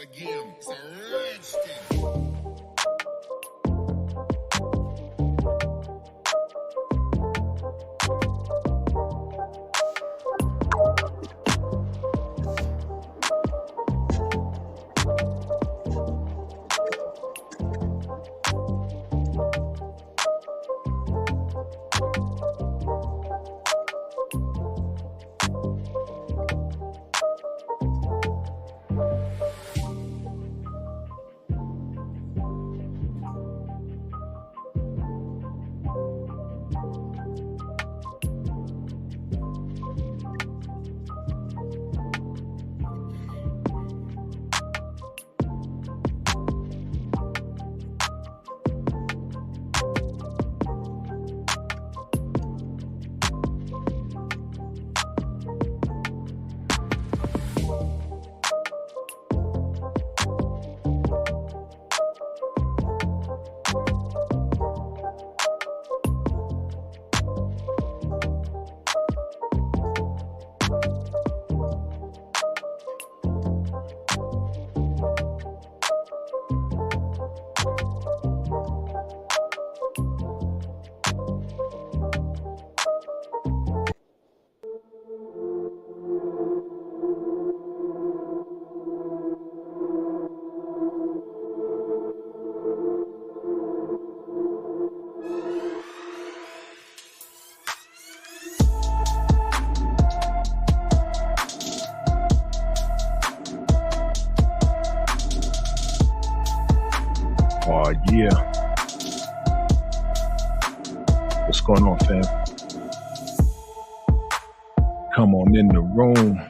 again. It's a rich thing. Oh yeah. What's going on, fam? Come on in the room.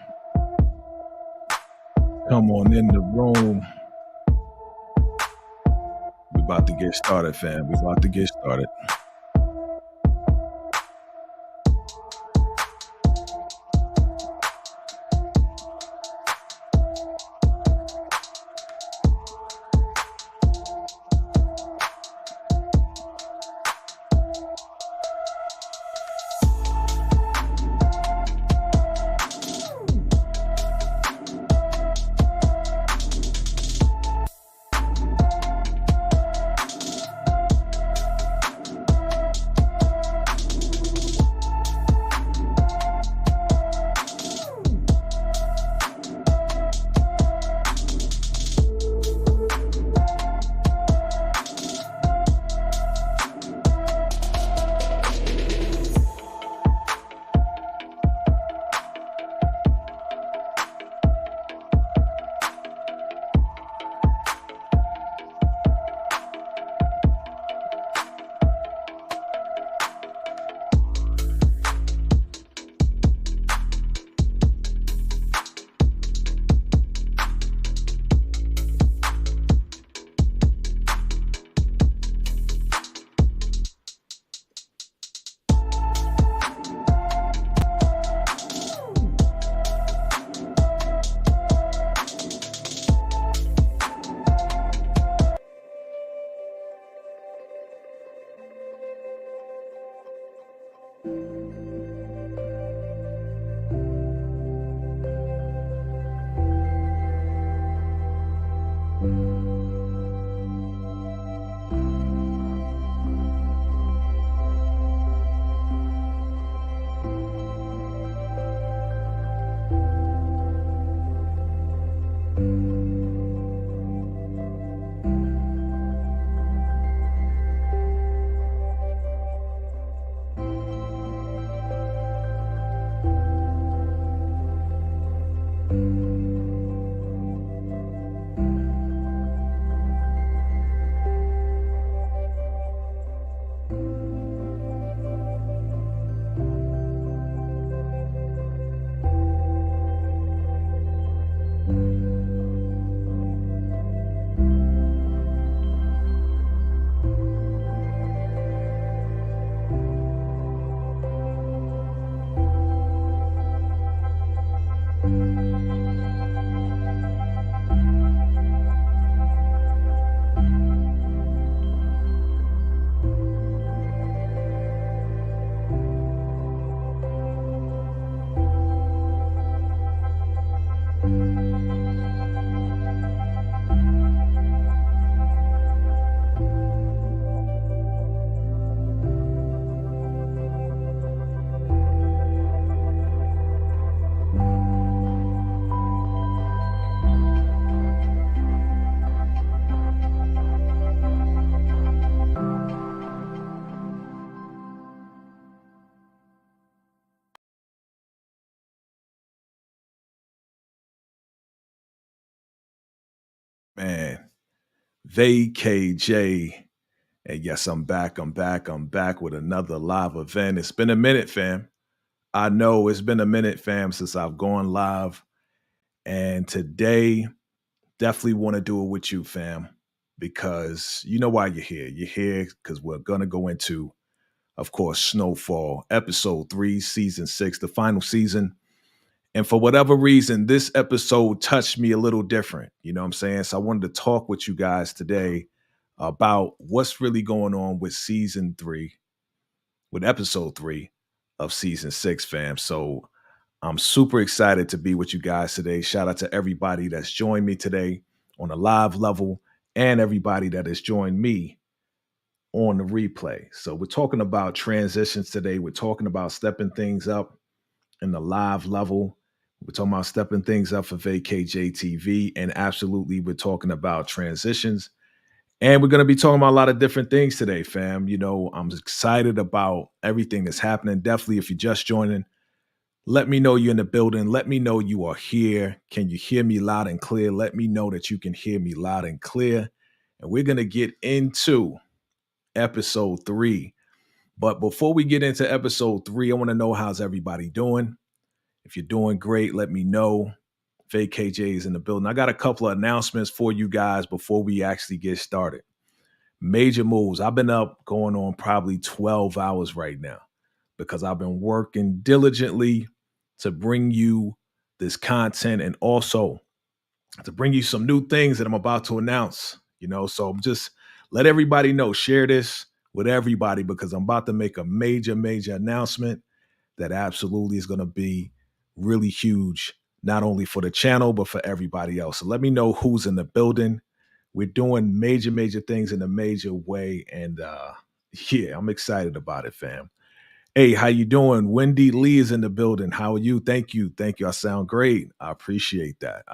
Come on in the room. We about to get started, fam. We about to get started. Man, VACAY-Jay. And yes, I'm back. I'm back with another live event. It's been a minute, fam. I know it's been a minute, fam, since I've gone live. And today, definitely want to do it with you, fam, because you know why you're here. You're here because we're going to go into, of course, Snowfall, episode 3, season 6, the final season. And for whatever reason, this episode touched me a little different. You know what I'm saying? So I wanted to talk with you guys today about what's really going on with season 3, with episode 3 of season 6, fam. So I'm super excited to be with you guys today. Shout out to everybody that's joined me today on a live level and everybody that has joined me on the replay. So we're talking about transitions today. We're talking about stepping things up in the live level. We're talking about stepping things up for VACAY-JayTV. And absolutely, we're talking about transitions. And we're going to be talking about a lot of different things today, fam. You know, I'm excited about everything that's happening. Definitely, if you're just joining, let me know you're in the building. Let me know you are here. Can you hear me loud and clear? Let me know that you can hear me loud and clear. And we're going to get into episode 3. But before we get into episode 3, I want to know how's everybody doing. If you're doing great, let me know. VACAY-Jay is in the building. I got a couple of announcements for you guys before we actually get started. Major moves. I've been up going on probably 12 hours right now because I've been working diligently to bring you this content and also to bring you some new things that I'm about to announce. You know, so just let everybody know, share this with everybody because I'm about to make a major announcement that absolutely is going to be really huge, not only for the channel, but for everybody else. So let me know who's in the building. We're doing major things in a major way. And yeah, I'm excited about it, fam. Hey, how you doing? Wendy Lee is in the building. How are you? Thank you. I sound great. I appreciate that.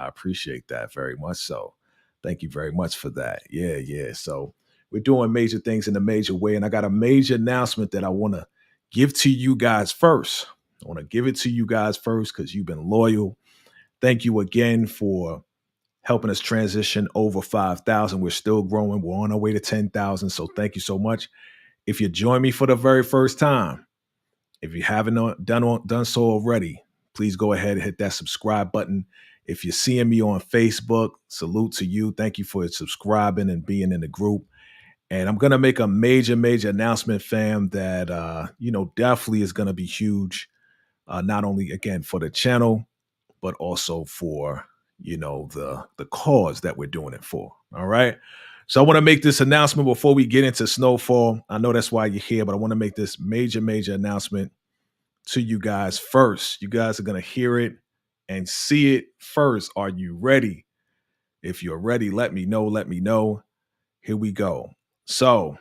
Very much so. Thank you very much for that. Yeah. So we're doing major things in a major way. And I got a major announcement that I want to give to you guys first. I want to give it to you guys first because you've been loyal. Thank you again for helping us transition over 5,000. We're still growing. We're on our way to 10,000. So thank you so much. If you join me for the very first time, if you haven't done so already, please go ahead and hit that subscribe button. If you're seeing me on Facebook, salute to you. Thank you for subscribing and being in the group. And I'm going to make a major announcement, fam, that, definitely is going to be huge. Not only, again, for the channel, but also for, the cause that we're doing it for. All right. So I want to make this announcement before we get into Snowfall. I know that's why you're here, but I want to make this major announcement to you guys first. You guys are going to hear it and see it first. Are you ready? If you're ready, let me know. Here we go. So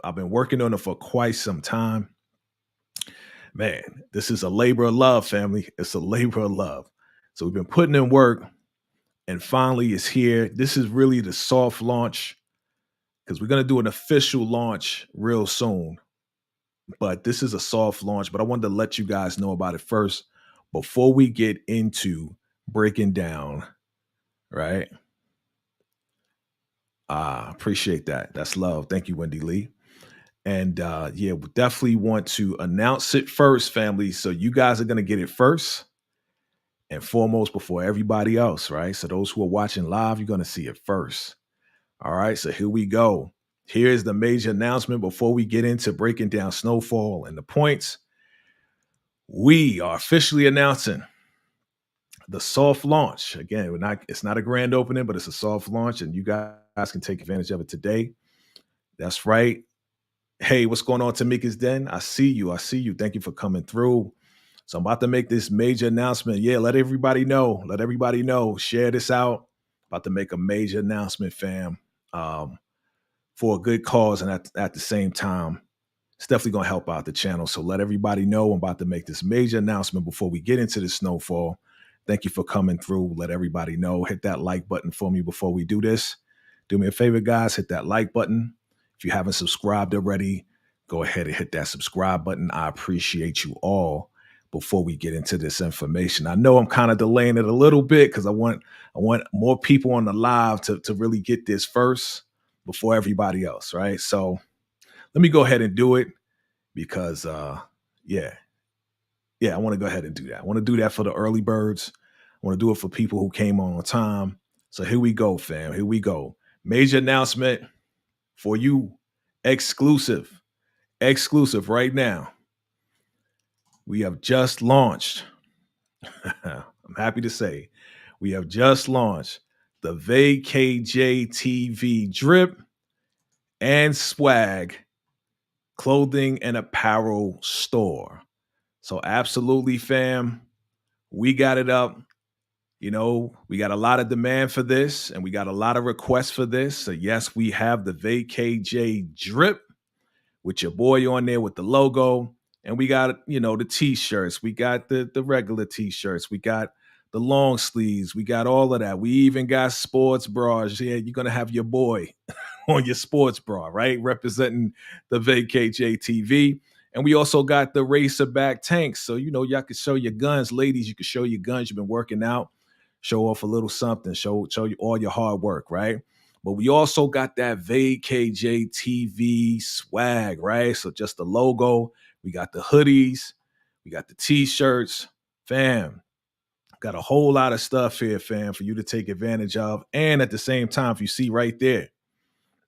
I've been working on it for quite some time. Man, this is a labor of love, family. It's a labor of love. So we've been putting in work and finally it's here. This is really the soft launch because we're going to do an official launch real soon. But this is a soft launch, but I wanted to let you guys know about it first before we get into breaking down, right? Appreciate that. That's love. Thank you, Wendy Lee. And we definitely want to announce it first, family. So you guys are going to get it first and foremost before everybody else, right? So those who are watching live, you're going to see it first. All right, so here we go. Here's the major announcement before we get into breaking down Snowfall and the points. We are officially announcing the soft launch. Again, it's not a grand opening, but it's a soft launch, and you guys can take advantage of it today. That's right. Hey, what's going on, Tamika's Den? I see you. Thank you for coming through. So I'm about to make this major announcement. Yeah, let everybody know. Share this out. About to make a major announcement, fam, for a good cause, and at the same time, it's definitely going to help out the channel. So let everybody know I'm about to make this major announcement before we get into the Snowfall. Thank you for coming through. Let everybody know. Hit that like button for me before we do this. Do me a favor, guys. Hit that like button. If you haven't subscribed already, go ahead and hit that subscribe button. I appreciate you all. before we get into this information. I know I'm kind of delaying it a little bit because I want more people on the live to really get this first before everybody else, right? So let me go ahead and do it because yeah, I want to go ahead and do that. I want to do that for the early birds. I want to do it for people who came on time. So here we go, fam. Here we go. Major announcement for you, exclusive right now. We have just launched. I'm happy to say we have just launched the VACAY-JayTV drip and swag clothing and apparel store. So absolutely, fam, we got it up. You know, we got a lot of demand for this and we got a lot of requests for this. So yes, we have the VACAY-Jay drip with your boy on there with the logo. And we got, you know, the t-shirts. We got the regular t-shirts. We got the long sleeves. We got all of that. We even got sports bras. Yeah, you're going to have your boy on your sports bra, right? Representing the VACAY-JayTV. And we also got the racerback tanks. So, you know, y'all can show your guns. Ladies, you can show your guns. You've been working out. Show off a little something. Show you all your hard work, right? But we also got that VACAY-JayTV swag, right? So just the logo. We got the hoodies. We got the t-shirts. Fam, got a whole lot of stuff here, fam, for you to take advantage of. And at the same time, if you see right there,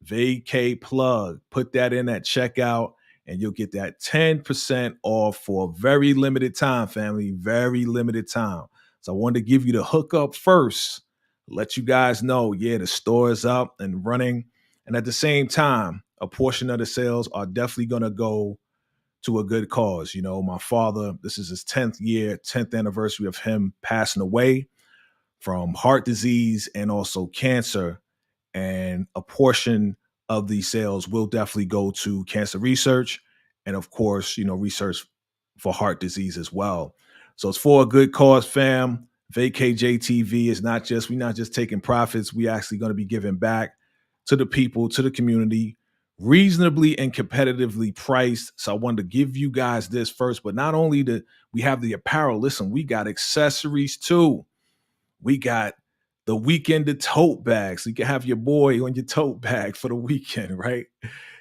VACAY plug, put that in at checkout and you'll get that 10% off for a very limited time, family, very limited time. So I wanted to give you the hookup first, let you guys know, yeah, the store is up and running. And at the same time, a portion of the sales are definitely going to go to a good cause. You know, my father, this is his 10th anniversary of him passing away from heart disease and also cancer. And a portion of these sales will definitely go to cancer research and of course, you know, research for heart disease as well. So it's for a good cause, fam. VACAY-JayTV is we're not just taking profits. We actually going to be giving back to the people, to the community, reasonably and competitively priced. So I wanted to give you guys this first, but not only do we have the apparel, listen, we got accessories too. We got the weekend tote bags. So you can have your boy on your tote bag for the weekend, right?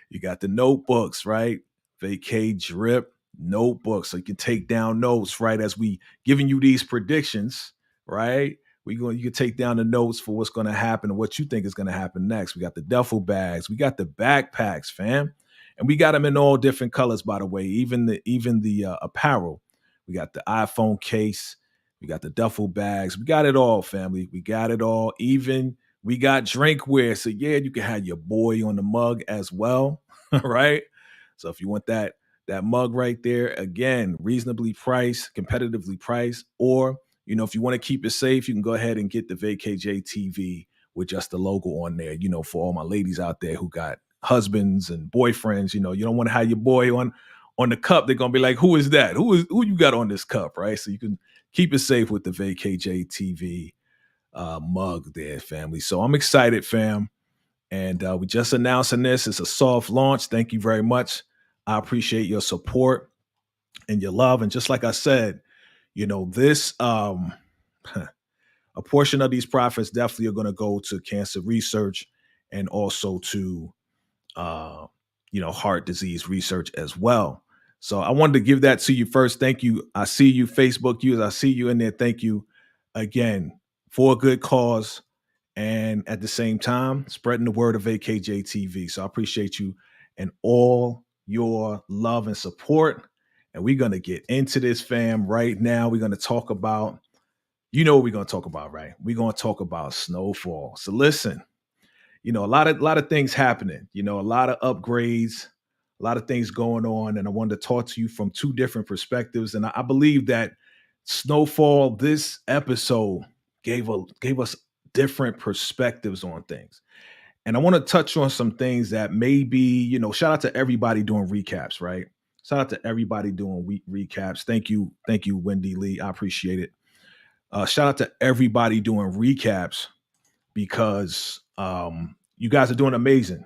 You got the notebooks, right? VACAY drip notebooks. So you can take down notes, right? As we giving you these predictions, right? You can take down the notes for what's going to happen and what you think is going to happen next. We got the duffel bags. We got the backpacks, fam. And we got them in all different colors, by the way, even the apparel. We got the iPhone case. We got the duffel bags. We got it all, family. We got it all. Even we got drinkware. So yeah, you can have your boy on the mug as well, right? So if you want that mug right there, again, reasonably priced, competitively priced, or you know, if you want to keep it safe, you can go ahead and get the VACAY-JayTV with just the logo on there. You know, for all my ladies out there who got husbands and boyfriends, you know, you don't want to have your boy on the cup. They're gonna be like, who is that? Who you got on this cup, right? So you can keep it safe with the VACAY-JayTV mug there, family. So I'm excited, fam. And we just announcing this. It's a soft launch. Thank you very much. I appreciate your support and your love. And just like I said, you know, this a portion of these profits definitely are going to go to cancer research and also to you know, heart disease research as well. So I wanted to give that to you first. Thank you. I see you, Facebook users. I see you in there. Thank you again for a good cause. And at the same time, spreading the word of VACAY-JayTV. So I appreciate you and all your love and support. And we're going to get into this, fam, right now. We're going to talk about, you know what we're going to talk about, right? We're going to talk about Snowfall. So listen, you know, a lot of things happening, you know, a lot of upgrades, a lot of things going on. And I wanted to talk to you from two different perspectives. And I believe that Snowfall, this episode gave us different perspectives on things. And I want to touch on some things that maybe, you know, shout out to everybody doing recaps, right? Shout out to everybody doing recaps. Thank you, Wendy Lee. I appreciate it. Shout out to everybody doing recaps because you guys are doing amazing.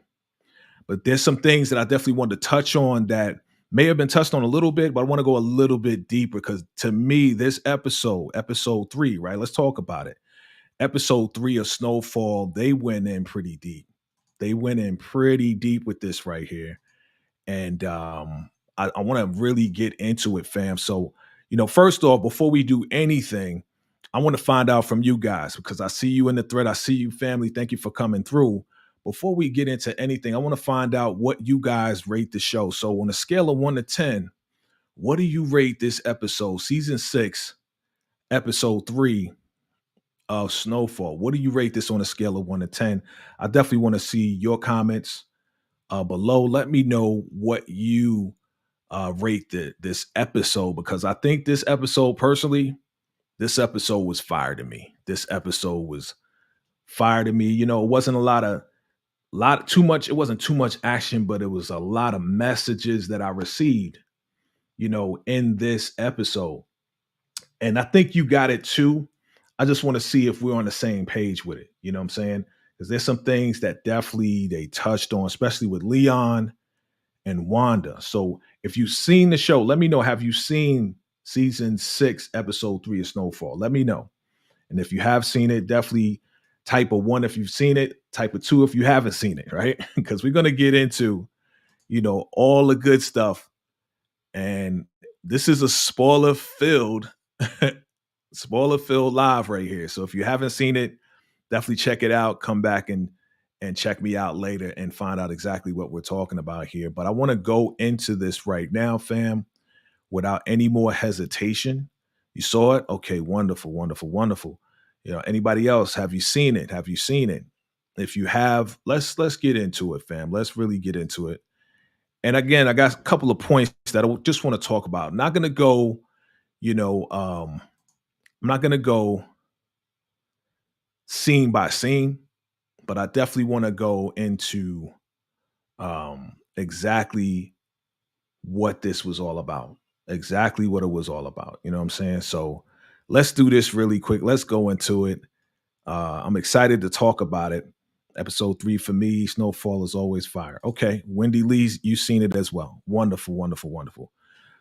But there's some things that I definitely want to touch on that may have been touched on a little bit, but I want to go a little bit deeper because to me, this episode 3, right? Let's talk about it. Episode 3 of Snowfall, they went in pretty deep. They went in pretty deep with this right here. And I want to really get into it, fam. So, first off, before we do anything, I want to find out from you guys because I see you in the thread. I see you, family. Thank you for coming through. Before we get into anything, I want to find out what you guys rate the show. So, on a scale of 1 to 10, what do you rate this episode, season 6, episode 3 of Snowfall? What do you rate this on a scale of 1 to 10? I definitely want to see your comments below. Let me know what you rate this episode because I think this episode, personally, this episode was fire to me. This episode was fire to me. It wasn't too much. It wasn't too much action, but it was a lot of messages that I received, in this episode. And I think you got it too. I just want to see if we're on the same page with it. You know what I'm saying? Because there's some things that definitely they touched on, especially with Leon and Wanda. So if you've seen the show, let me know. Have you seen season 6, episode 3 of Snowfall? Let me know. And if you have seen it, definitely type a 1 if you've seen it, type a 2 if you haven't seen it, right? Because we're going to get into, all the good stuff. And this is a spoiler-filled live right here. So if you haven't seen it, definitely check it out. Come back and check me out later and find out exactly what we're talking about here. But I want to go into this right now, fam, without any more hesitation. You saw it? Okay, wonderful, wonderful, wonderful. Anybody else? Have you seen it? Have you seen it? If you have, let's get into it, fam. Let's really get into it. And again, I got a couple of points that I just want to talk about. I'm not gonna go, I'm not gonna go scene by scene, but I definitely want to go into exactly what this was all about, exactly what it was all about. You know what I'm saying? So let's do this really quick. Let's go into it. I'm excited to talk about it. Episode 3 for me, Snowfall is always fire. Okay, Wendy Lee's, you've seen it as well. Wonderful, wonderful, wonderful.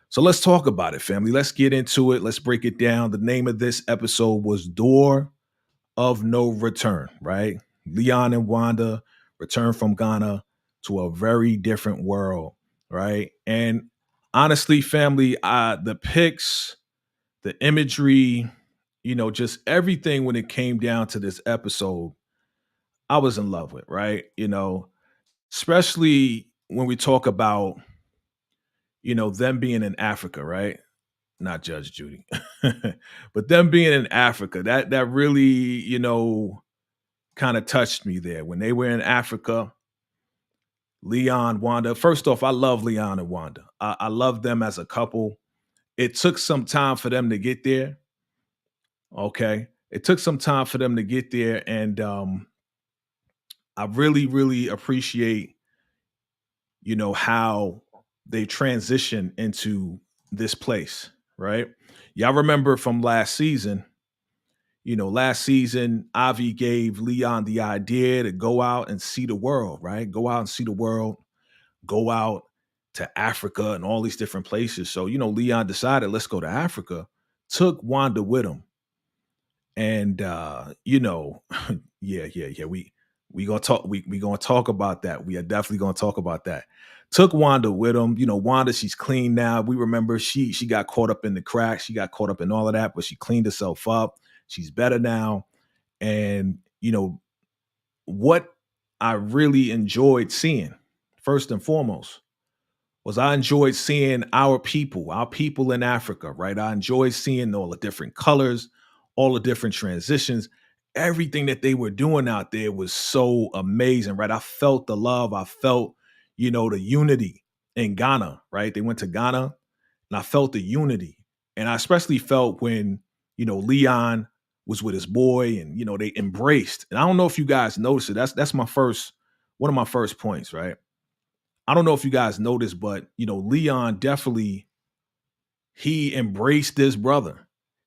So let's talk about it, family. Let's get into it. Let's break it down. The name of this episode was Door of No Return, right? Leon and Wanda return from Ghana to a very different world, right? And honestly, family, the pics, the imagery, just everything when it came down to this episode, I was in love with, right? Especially when we talk about, them being in Africa, right? Not Judge Judy, but them being in Africa, that really, kind of touched me there when they were in Africa. Leon, Wanda. First off, I love Leon and Wanda. I love them as a couple. It took some time for them to get there. Okay. It took some time for them to get there. And I really, really appreciate, how they transition into this place, right? Y'all remember from last season, Avi gave Leon the idea to go out and see the world, right? Go out and see the world, go out to Africa and all these different places. So, Leon decided, let's go to Africa, took Wanda with him. And yeah. We gonna talk. We gonna talk about that. We are definitely gonna talk about that. Took Wanda with him. Wanda, she's clean now. We remember she got caught up in the cracks. She got caught up in all of that, but she cleaned herself up. She's better now. And what I really enjoyed seeing, first and foremost, was I enjoyed seeing our people in Africa, right? I enjoyed seeing all the different colors, all the different transitions. Everything that they were doing out there was so amazing, right? I felt the love. I felt, the unity in Ghana, right? They went to Ghana and I felt the unity. And I especially felt when, Leon was with his boy and, they embraced. And I don't know if you guys noticed it. That's one of my first points, right? I don't know if you guys noticed, but Leon definitely he embraced this brother.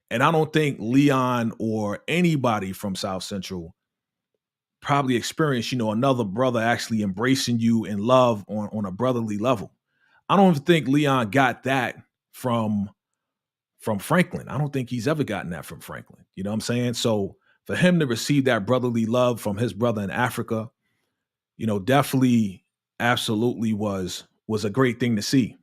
And I don't think Leon or anybody from South Central probably experienced, another brother actually embracing you in love on a brotherly level. I don't even think Leon got that from Franklin. I don't think he's ever gotten that from Franklin. You know what I'm saying? So for him to receive that brotherly love from his brother in Africa, definitely, absolutely was a great thing to see.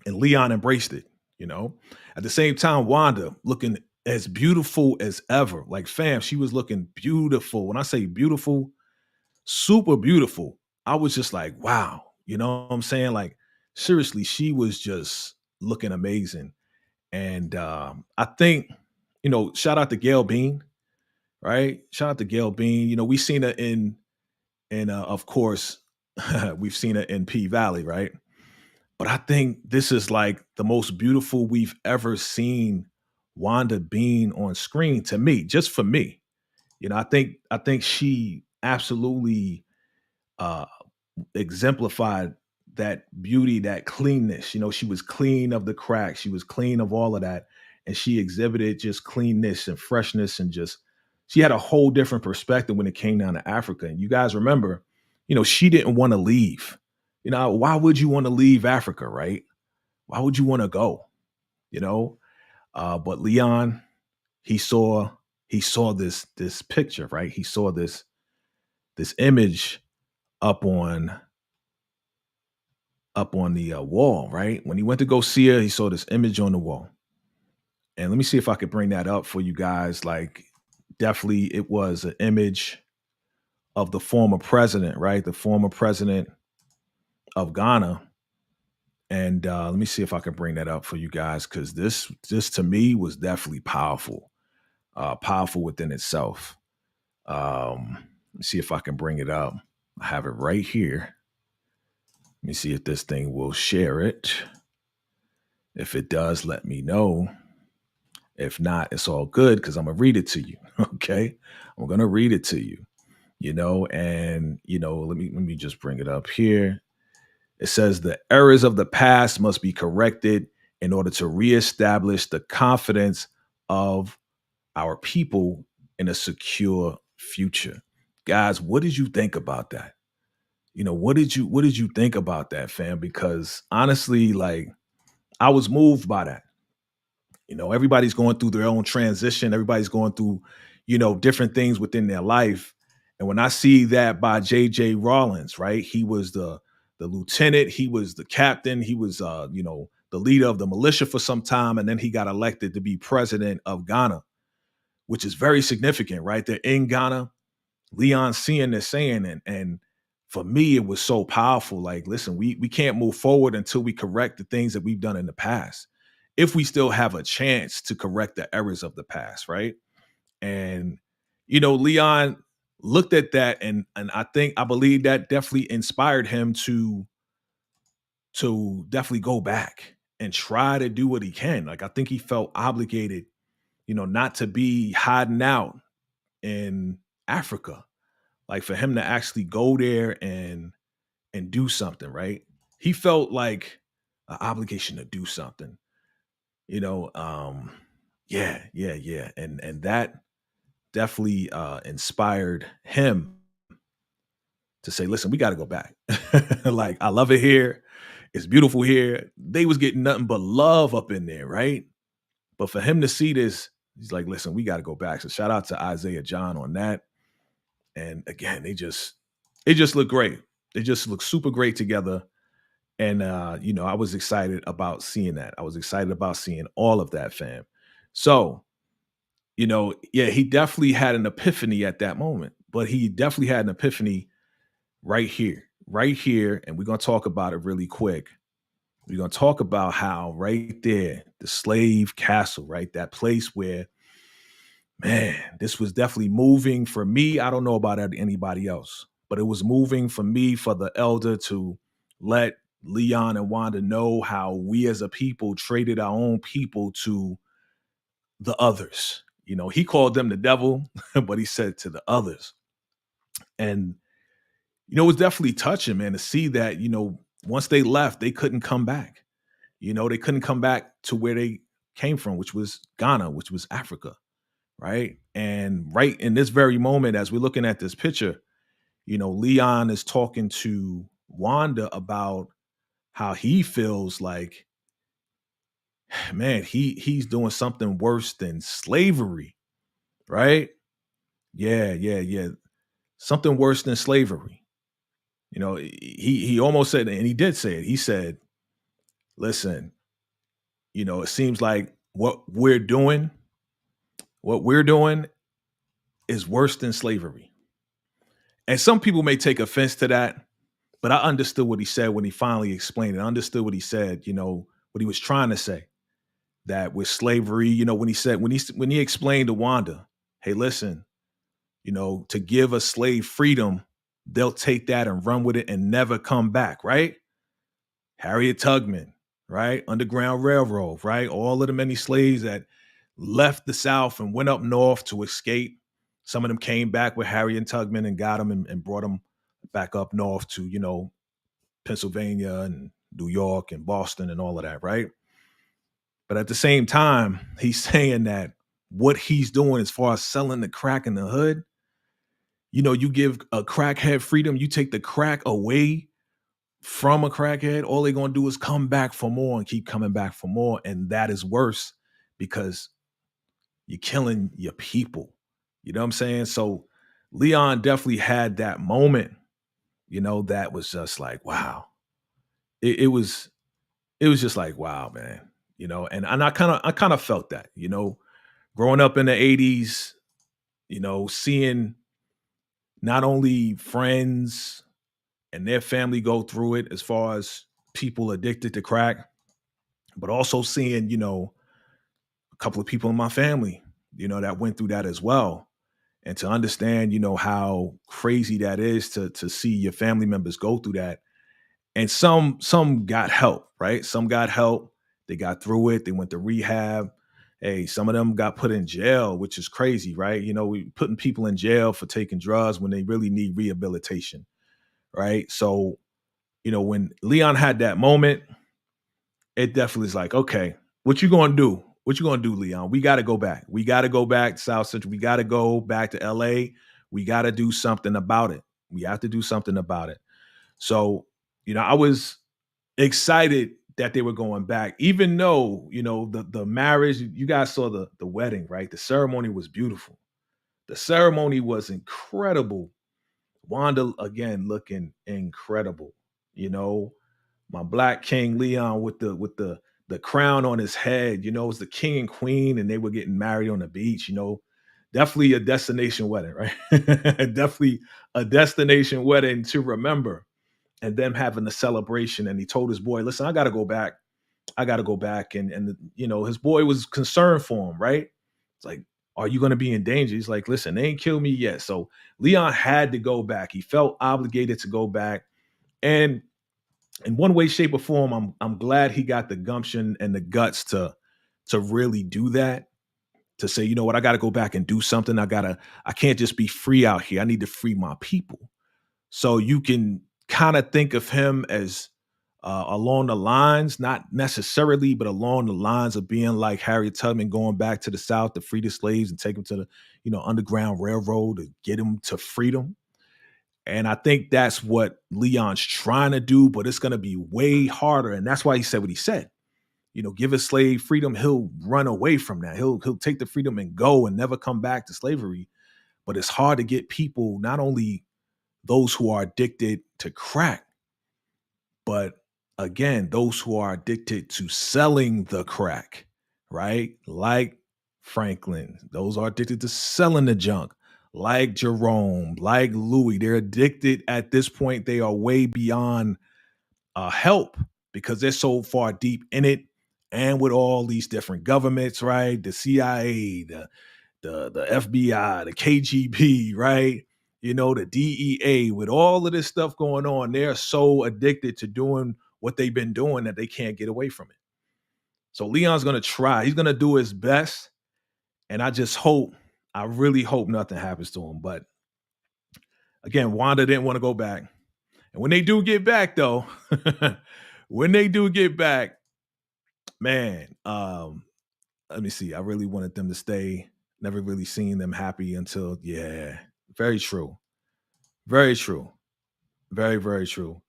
And Leon embraced it. You know, at the same time, Wanda looking as beautiful as ever. Like, fam, she was looking beautiful. When I say beautiful, super beautiful. I was just like, wow. You know what I'm saying? Like, seriously, she was just looking amazing. And I think, shout out to Gail Bean, right? Shout out to Gail Bean. We seen her in of course, we've seen her in P Valley, right? But I think this is like the most beautiful we've ever seen Wanda Bean on screen to me, just for me. I think she absolutely uh exemplified that beauty, that cleanness. She was clean of the cracks, she was clean of all of that, and she exhibited just cleanness and freshness, and just she had a whole different perspective when it came down to Africa. And you guys remember, she didn't want to leave. Why would you want to leave Africa, right? Why would you want to go? You know, but Leon, he saw he saw this picture, right? He saw this image up on the wall, right? When he went to go see her, he saw this image on the wall. And let me see if I could bring that up for you guys. Like, definitely, it was an image of the former president, right? The former president of Ghana. And let me see if I can bring that up for you guys, because this to me was definitely powerful, powerful within itself. Let me see if I can bring it up. I have it right here. Let me see if this thing will share it. If it does, let me know. If not, it's all good, because I'm gonna read it to you. Okay, I'm gonna read it to you. And let me just bring it up here. It says the errors of the past must be corrected in order to reestablish the confidence of our people in a secure future. Guys, what did you think about that? What did you think about that, fam? Because honestly, like, I was moved by that. Everybody's going through their own transition. Everybody's going through, different things within their life. And when I see that by J.J. Rawlins, right? He was the lieutenant, he was the captain, he was the leader of the militia for some time, and then he got elected to be president of Ghana, which is very significant, right? They're in Ghana. Leon seeing this saying, and for me, it was so powerful. Like, listen, we can't move forward until we correct the things that we've done in the past. If we still have a chance to correct the errors of the past, right? And Leon looked at that, and I believe that definitely inspired him to definitely go back and try to do what he can. Like, I think he felt obligated, not to be hiding out in Africa. Like, for him to actually go there and do something, right? He felt like an obligation to do something. You know, um, yeah, yeah, yeah. And that definitely inspired him to say, listen, we got to go back. Like, I love it here. It's beautiful here. They was getting nothing but love up in there, right? But for him to see this, he's like, listen, we got to go back. So shout out to Isaiah John on that. And again, they just look great. They just look super great together. And I was excited about seeing that. I was excited about seeing all of that, fam. So, yeah, he definitely had an epiphany at that moment, but he definitely had an epiphany right here. And we're going to talk about it really quick. We're going to talk about how right there, the slave castle, right? That place where, man, this was definitely moving for me. I don't know about anybody else, but it was moving for me, for the elder to let Leon and Wanda know how we as a people traded our own people to the others. He called them the devil, but he said to the others. And, it was definitely touching, man, to see that, once they left, they couldn't come back. They couldn't come back to where they came from, which was Ghana, which was Africa. Right. And right in this very moment, as we're looking at this picture, Leon is talking to Wanda about how he feels like, man, he's doing something worse than slavery, right? Yeah, yeah, yeah. Something worse than slavery. He almost said, and he did say it. He said, "Listen, it seems like what we're doing is worse than slavery." And some people may take offense to that, but I understood what he said when he finally explained it. I understood what he said, what he was trying to say. That with slavery, when he explained to Wanda, hey, listen, to give a slave freedom, they'll take that and run with it and never come back, right? Harriet Tubman, right? Underground Railroad, right? All of the many slaves that left the South and went up north to escape. Some of them came back with Harriet Tubman and got them and brought them back up north to, Pennsylvania and New York and Boston and all of that, right? But at the same time, he's saying that what he's doing as far as selling the crack in the hood, you give a crackhead freedom, you take the crack away from a crackhead, all they're going to do is come back for more and keep coming back for more. And that is worse because you're killing your people. You know what I'm saying? So Leon definitely had that moment, that was just like, wow. It was just like, wow, man. And I kind of felt that, growing up in the 80s, seeing not only friends and their family go through it as far as people addicted to crack, but also seeing, a couple of people in my family, that went through that as well. And to understand, how crazy that is to see your family members go through that. And some got help, right? Some got help. They got through it. They went to rehab. Hey, some of them got put in jail, which is crazy, right? We putting people in jail for taking drugs when they really need rehabilitation, right? So, when Leon had that moment, it definitely is like, okay, what you gonna do? What you gonna do, Leon? We gotta go back. We gotta go back to South Central. We gotta go back to LA. We gotta do something about it. We have to do something about it. So, I was excited that they were going back, even though, the marriage, you guys saw the wedding, right? The ceremony was beautiful. The ceremony was incredible. Wanda again looking incredible. You know, my black king Leon with the crown on his head. It's the king and queen, and they were getting married on the beach. Definitely a destination wedding, right? Definitely a destination wedding to remember. And them having the celebration, and he told his boy, "Listen, I got to go back. I got to go back." And his boy was concerned for him, right? It's like, are you going to be in danger? He's like, listen, they ain't killed me yet. So Leon had to go back. He felt obligated to go back. And in one way, shape, or form, I'm glad he got the gumption and the guts to really do that. To say, you know what, I got to go back and do something. I can't just be free out here. I need to free my people. So you can kind of think of him as along the lines, not necessarily, but along the lines of being like Harriet Tubman going back to the South to free the slaves and take them to the, Underground Railroad to get them to freedom. And I think that's what Leon's trying to do, but it's going to be way harder. And that's why he said what he said. Give a slave freedom, he'll run away from that. He'll take the freedom and go and never come back to slavery. But it's hard to get people, not only those who are addicted to crack, but again, those who are addicted to selling the crack, right? Like Franklin, those are addicted to selling the junk, like Jerome, like Louis. They're addicted at this point. They are way beyond help because they're so far deep in it. And with all these different governments, right? The CIA, the FBI, the KGB, right? The DEA, with all of this stuff going on, they're so addicted to doing what they've been doing that they can't get away from it. So Leon's gonna try. He's gonna do his best. And I really hope nothing happens to him. But again, Wanda didn't want to go back. And when they do get back, though, when they do get back, man, let me see. I really wanted them to stay. Never really seen them happy until, yeah, very true. Very true. Very, very true.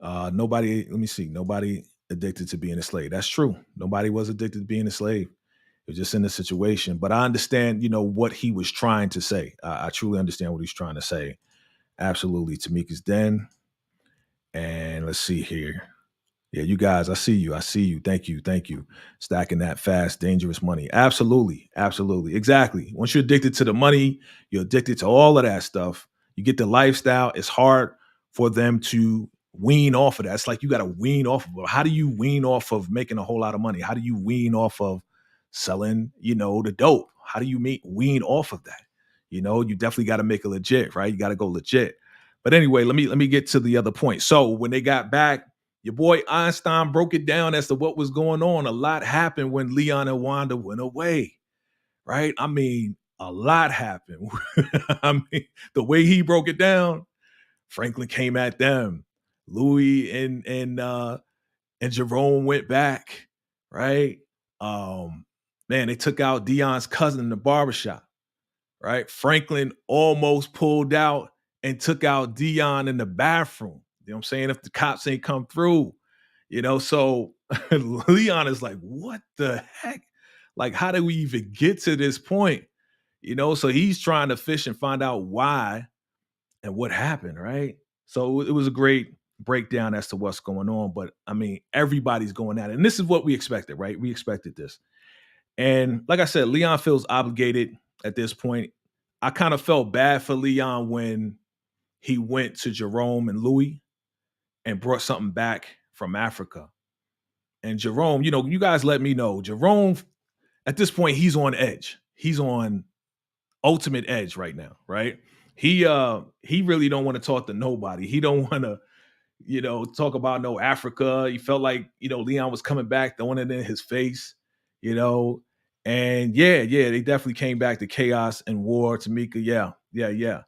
Nobody, let me see, nobody addicted to being a slave. That's true. Nobody was addicted to being a slave. It was just in the situation. But I understand, what he was trying to say. I truly understand what he's trying to say. Absolutely. Tamika's den. And let's see here. Yeah, you guys, I see you. I see you. Thank you. Thank you. Stacking that fast, dangerous money. Absolutely. Absolutely. Exactly. Once you're addicted to the money, you're addicted to all of that stuff. You get the lifestyle. It's hard for them to wean off of that. It's like you got to wean off of it. How do you wean off of making a whole lot of money? How do you wean off of selling, the dope? How do you wean off of that? You definitely got to make it legit, right? You got to go legit. But anyway, let me get to the other point. So when they got back, your boy Einstein broke it down as to what was going on. A lot happened when Leon and Wanda went away, right? I mean, a lot happened. I mean, the way he broke it down, Franklin came at them. Louis and Jerome went back, right? Man, they took out Dion's cousin in the barbershop, right? Franklin almost pulled out and took out Dion in the bathroom. You know what I'm saying? If the cops ain't come through, so Leon is like, what the heck? Like, how did we even get to this point? So he's trying to fish and find out why and what happened, right? So it was a great breakdown as to what's going on. But I mean, everybody's going at it. And this is what we expected, right? We expected this. And like I said, Leon feels obligated at this point. I kind of felt bad for Leon when he went to Jerome and Louis and brought something back from Africa. And Jerome, you guys let me know. Jerome, at this point, he's on edge. He's on ultimate edge right now, right? He really don't want to talk to nobody. He don't want to, talk about no Africa. He felt like, Leon was coming back, throwing it in his face, you know. And yeah, they definitely came back to chaos and war. Tamika, yeah.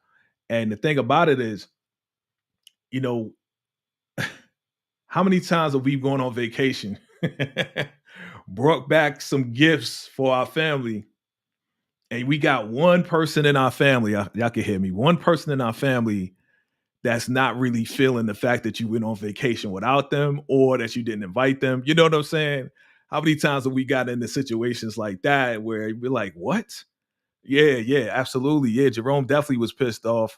And the thing about it is, you know, how many times have we gone on vacation, brought back some gifts for our family, and we got one person in our family, y'all can hear me, one person in our family that's not really feeling the fact that you went on vacation without them or that you didn't invite them. You know what I'm saying? How many times have we got into situations like that where we're like, what? Yeah, absolutely. Yeah, Jerome definitely was pissed off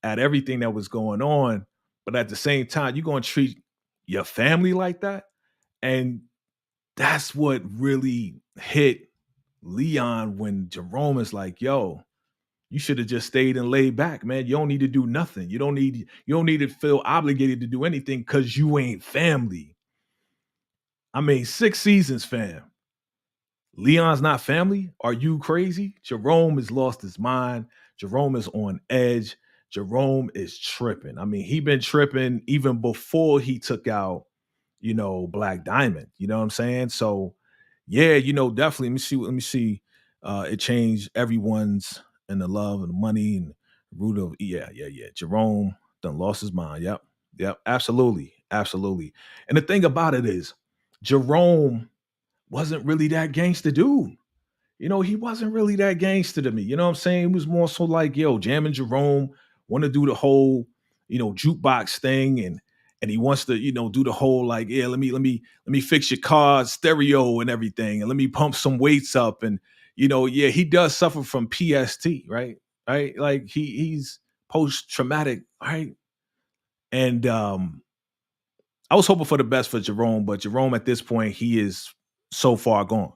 at everything that was going on. But at the same time, you're going to treat your family like that. And that's what really hit Leon when Jerome is like, yo, you should have just stayed and laid back, man. You don't need to do nothing. You don't need to feel obligated to do anything because you ain't family. I mean, 6 seasons, fam. Leon's not family? Are you crazy? Jerome has lost his mind. Jerome is on edge. Jerome is tripping. I mean, he been tripping even before he took out, Black Diamond. You know what I'm saying? So, yeah, definitely. Let me see. It changed everyone's and the love and the money and the root of yeah. Jerome done lost his mind. Yep. Absolutely. And the thing about it is, Jerome wasn't really that gangster dude. He wasn't really that gangster to me. You know what I'm saying? He was more so like, yo, Jam and Jerome want to do the whole, jukebox thing and he wants to, do the whole like, yeah, let me fix your car stereo and everything, and let me pump some weights up. And, yeah, he does suffer from PST, right? Right? Like he's post-traumatic, right? And I was hoping for the best for Jerome, but Jerome at this point, he is so far gone.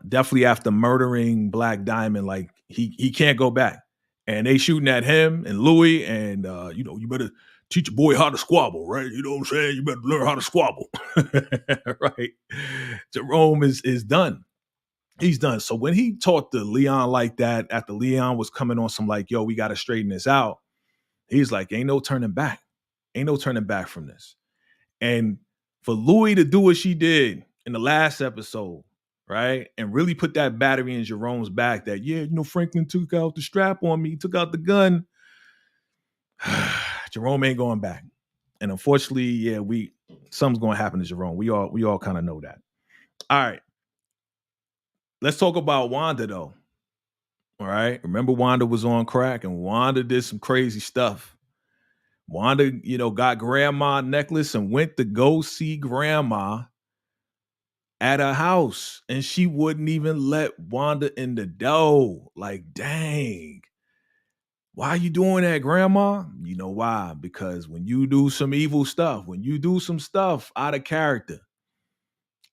Definitely after murdering Black Diamond, like he can't go back. And they shooting at him and Louis, and you better teach a boy how to squabble, right? You know what I'm saying? You better learn how to squabble, right? Jerome is done. He's done. So when he talked to Leon like that, after Leon was coming on some like, yo, we got to straighten this out, he's like, ain't no turning back. Ain't no turning back from this. And for Louis to do what she did in the last episode, right? And really put that battery in Jerome's back that, yeah, Franklin took out the strap on me, took out the gun. Jerome ain't going back. And unfortunately, yeah, something's going to happen to Jerome. We all kind of know that. All right. Let's talk about Wanda though. All right. Remember Wanda was on crack and Wanda did some crazy stuff. Wanda, got grandma a necklace and went to go see grandma at her house, and she wouldn't even let Wanda in the door. Like, dang. Why are you doing that, grandma? You know why? Because when you do some evil stuff, when you do some stuff out of character,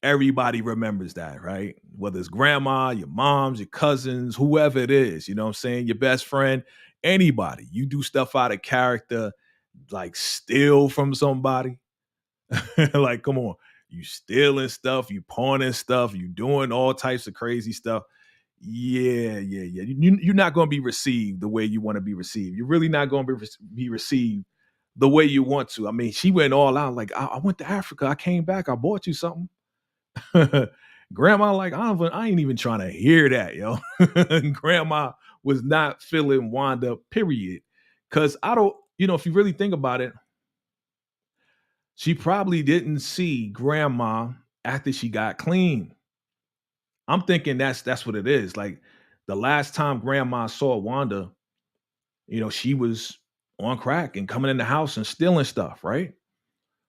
everybody remembers that, right? Whether it's grandma, your moms, your cousins, whoever it is, you know what I'm saying? Your best friend, anybody. You do stuff out of character, like steal from somebody. Like, come on. You stealing stuff, you pawning stuff, you doing all types of crazy stuff. Yeah. You're not going to be received the way you want to be received. You're really not going to be received the way you want to. I mean, she went all out. Like, I went to Africa. I came back. I bought you something. Grandma, like, I ain't even trying to hear that, yo. Grandma was not feeling Wanda, period. Because I don't, if you really think about it, she probably didn't see grandma after she got clean. I'm thinking that's what it is. Like, the last time grandma saw Wanda, she was on crack and coming in the house and stealing stuff, right?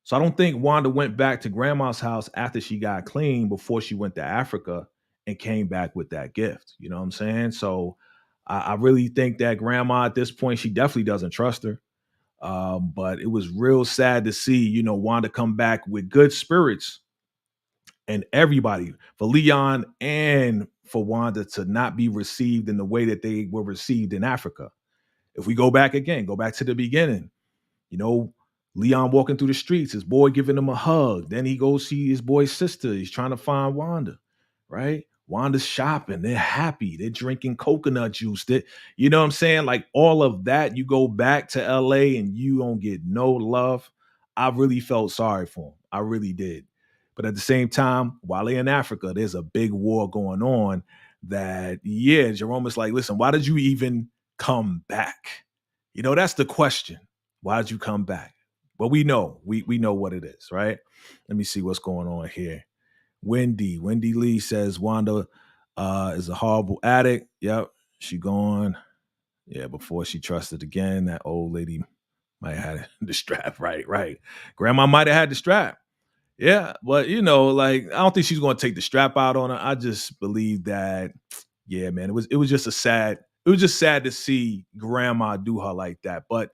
So I don't think Wanda went back to grandma's house after she got clean before she went to Africa and came back with that gift. You know what I'm saying? So I really think that grandma at this point, she definitely doesn't trust her. But it was real sad to see, Wanda come back with good spirits, and everybody, for Leon and for Wanda, to not be received in the way that they were received in Africa. If we go back again, go back to the beginning, you know, Leon walking through the streets, his boy giving him a hug. Then he goes see his boy's sister. He's trying to find Wanda, right? Wanda's shopping. They're happy. They're drinking coconut juice. You know what I'm saying? Like, all of that, you go back to LA and you don't get no love. I really felt sorry for him. I really did. But at the same time, while they're in Africa, there's a big war going on that, yeah, Jerome is like, listen, why did you even come back? That's the question. Why did you come back? But we know, we know what it is, right? Let me see what's going on here. Wendy Lee says Wanda is a horrible addict. Yep, she gone. Yeah, before she trusted again. That old lady might have had the strap. Right. Grandma might have had the strap. Yeah, but like, I don't think she's going to take the strap out on her. I just believe that, yeah, man, it was just sad to see grandma do her like that. But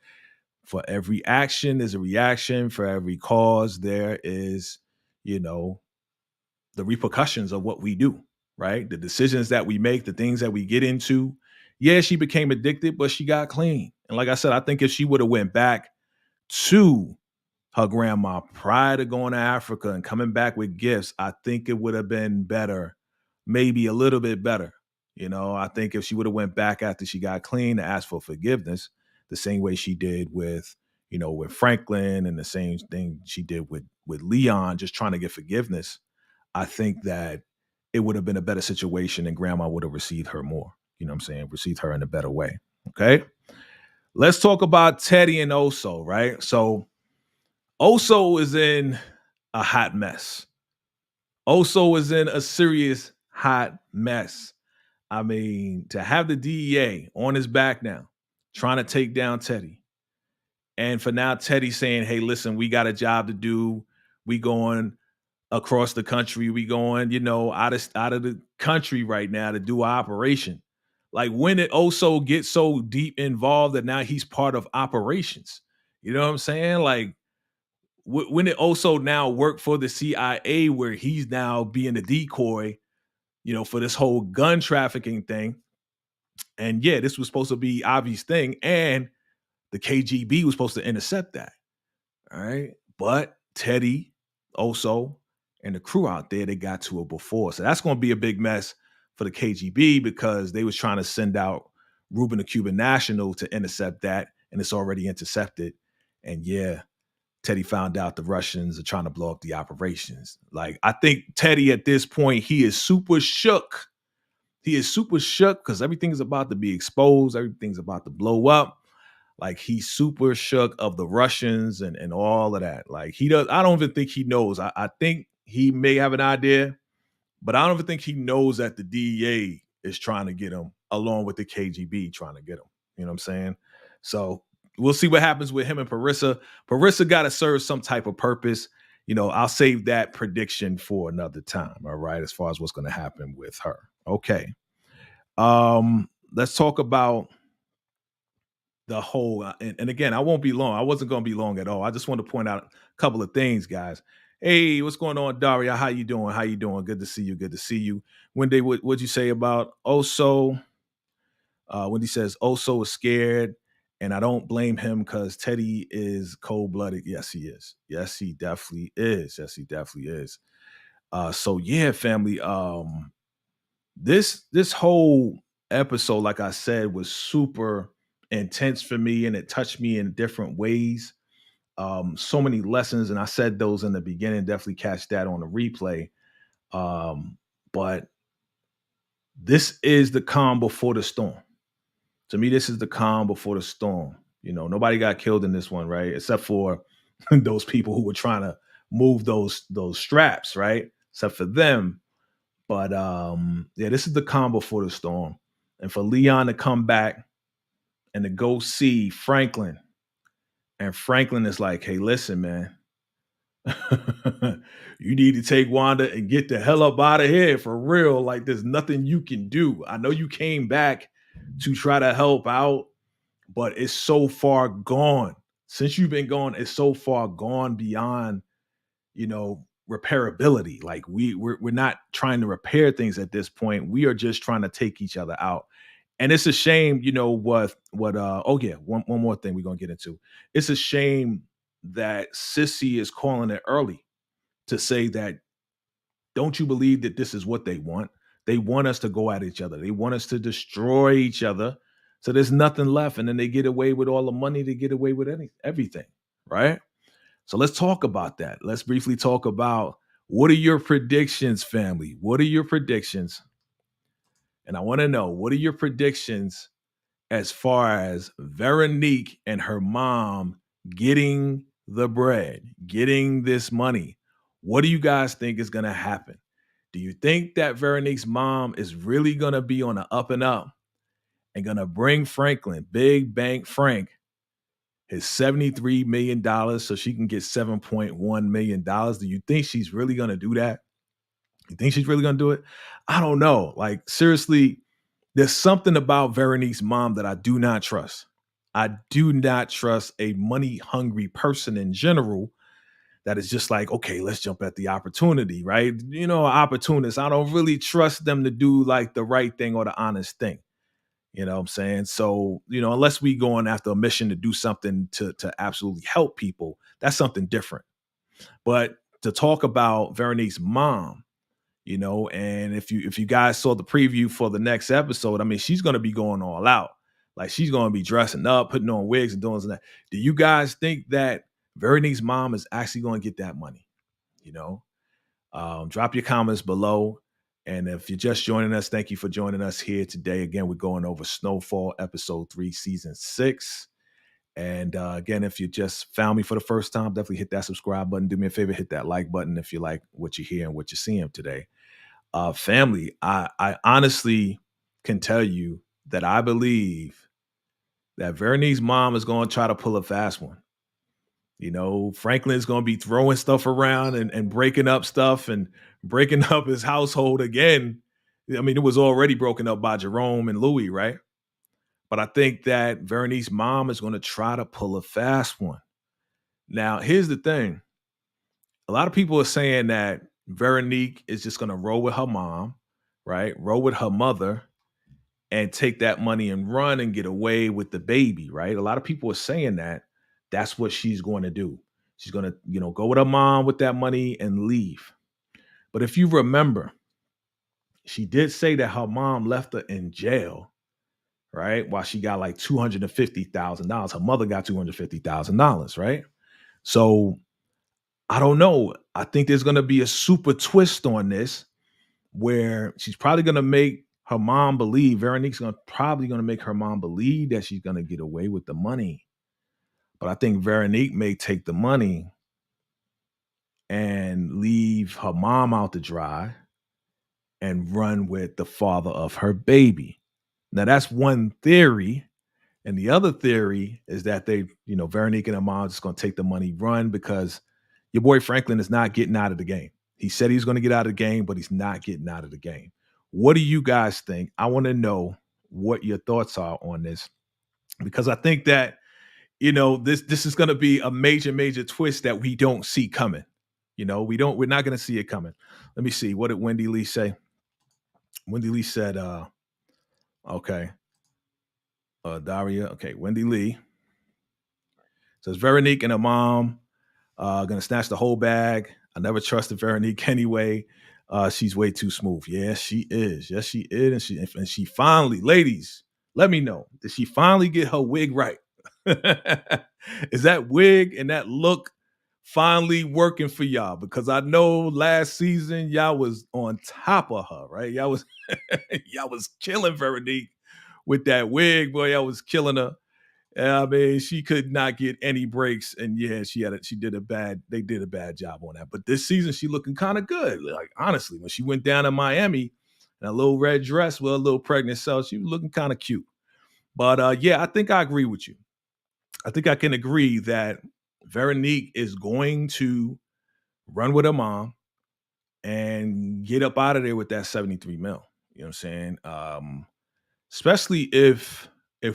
for every action, there's a reaction. For every cause, there is, you know, the repercussions of what we do, right? The decisions that we make, the things that we get into. Yeah, she became addicted, but she got clean. And like I said, I think if she would have went back to her grandma prior to going to Africa and coming back with gifts, I think it would have been better, maybe a little bit better. I think if she would have went back after she got clean to ask for forgiveness, the same way she did with Franklin, and the same thing she did with Leon, just trying to get forgiveness, I think that it would have been a better situation and grandma would have received her more. You know what I'm saying? Received her in a better way. Okay. Let's talk about Teddy and Oso, right? So Oso is in a hot mess. Oso is in a serious hot mess. I mean, to have the DEA on his back now, trying to take down Teddy. And for now, Teddy saying, hey, listen, we got a job to do. We going across the country. We going, out of the country right now to do our operation. Like, when did Oso get so deep involved that now he's part of operations? You know what I'm saying? Like, when it also now work for the CIA, where he's now being a decoy, for this whole gun trafficking thing. And yeah, this was supposed to be obvious thing, and the KGB was supposed to intercept that. All right, but Teddy, Oso, and the crew out there, they got to it before, so that's going to be a big mess for the KGB, because they was trying to send out Ruben the Cuban National to intercept that, and it's already intercepted. And yeah, Teddy found out the Russians are trying to blow up the operations. Like, I think Teddy at this point, he is super shook. He is super shook because everything is about to be exposed. Everything's about to blow up. Like, he's super shook of the Russians and all of that. Like, I don't even think he knows. I think he may have an idea, but I don't even think he knows that the DEA is trying to get him, along with the KGB trying to get him. You know what I'm saying? So we'll see what happens with him and Parissa. Parissa got to serve some type of purpose. I'll save that prediction for another time. All right, as far as what's going to happen with her. Okay. Let's talk about the whole. And again, I won't be long. I wasn't going to be long at all. I just want to point out a couple of things, guys. Hey, what's going on, Daria? How you doing? How you doing? Good to see you. Good to see you. Wendy, what'd you say about Oso? Wendy says Oso is scared, and I don't blame him because Teddy is cold-blooded. Yes, he is. Yes, he definitely is. Yes, he definitely is. So yeah, family. This whole episode, like I said, was super intense for me, and it touched me in different ways. So many lessons, and I said those in the beginning. Definitely catch that on the replay. But this is the calm before the storm. To me, this is the calm before the storm. Nobody got killed in this one, right? Except for those people who were trying to move those straps, right? Except for them. But yeah, this is the calm before the storm. And for Leon to come back and to go see Franklin, and Franklin is like, hey, listen, man, you need to take Wanda and get the hell up out of here for real. Like, there's nothing you can do. I know you came back to try to help out, but it's so far gone. Since you've been gone, it's so far gone beyond, repairability. Like we're not trying to repair things at this point. We are just trying to take each other out. And it's a shame, oh yeah, one more thing we're gonna get into. It's a shame that Sissy is calling it early to say that, don't you believe that this is what they want? They want us to go at each other. They want us to destroy each other. So there's nothing left. And then they get away with all the money, to get away with everything, right? So let's talk about that. Let's briefly talk about, what are your predictions, family? What are your predictions? And I want to know, what are your predictions as far as Veronique and her mom getting the bread, getting this money? What do you guys think is going to happen? Do you think that Veronique's mom is really going to be on the up and up and going to bring Franklin, Big Bank Frank, his $73 million so she can get $7.1 million? Do you think she's really going to do that? You think she's really going to do it? I don't know. Like, seriously, there's something about Veronique's mom that I do not trust. I do not trust a money-hungry person in general that is just like, okay, let's jump at the opportunity, right? Opportunists, I don't really trust them to do like the right thing or the honest thing. You know what I'm saying? So, unless we going after a mission to do something to absolutely help people, that's something different. But to talk about Veronique's mom, and if you guys saw the preview for the next episode, I mean, she's going to be going all out. Like, she's going to be dressing up, putting on wigs and doing that. Do you guys think that Veronique's mom is actually going to get that money? Drop your comments below. And if you're just joining us, thank you for joining us here today. Again, we're going over Snowfall episode 3, season 6. And again, if you just found me for the first time, definitely hit that subscribe button. Do me a favor, hit that like button if you like what you hear and what you're seeing today. Family, I honestly can tell you that I believe that Veronique's mom is going to try to pull a fast one. Franklin's going to be throwing stuff around and breaking up stuff and breaking up his household again. I mean, it was already broken up by Jerome and Louis, right? But I think that Veronique's mom is going to try to pull a fast one. Now, here's the thing. A lot of people are saying that Veronique is just going to roll with her mom, right? Roll with her mother and take that money and run and get away with the baby, right? A lot of people are saying that that's what she's going to do. She's going to, go with her mom with that money and leave. But if you remember, she did say that her mom left her in jail, right? While she got like $250,000. Her mother got $250,000, right? So I don't know. I think there's going to be a super twist on this where she's probably going to make her mom believe, Veronique's probably going to make her mom believe that she's going to get away with the money. But I think Veronique may take the money and leave her mom out to dry and run with the father of her baby. Now, that's one theory. And the other theory is that Veronique and her mom just going to take the money, run, because your boy Franklin is not getting out of the game. He said he's going to get out of the game, but he's not getting out of the game. What do you guys think? I want to know what your thoughts are on this, because I think that this is going to be a major twist that we don't see coming. We're not going to see it coming. Let me see. What did Wendy Lee say? Wendy Lee said, okay, Daria. Okay, Wendy Lee says Veronique and her mom gonna snatch the whole bag. I never trusted Veronique anyway. She's way too smooth. Yes, she is. Yes, she is. And she finally, ladies, let me know. Did she finally get her wig right? Is that wig and that look finally working for y'all? Because I know last season y'all was on top of her, right? Y'all was y'all was killing Veronique with that wig, boy. Y'all was killing her. I mean, she could not get any breaks, and yeah, they did a bad job on that. But this season, she looking kind of good. Like, honestly, when she went down to Miami in a little red dress with a little pregnant self, she was looking kind of cute. But yeah, I think I agree with you. I think I can agree that Veronique is going to run with her mom and get up out of there with that 73 mil. You know what I'm saying? Especially if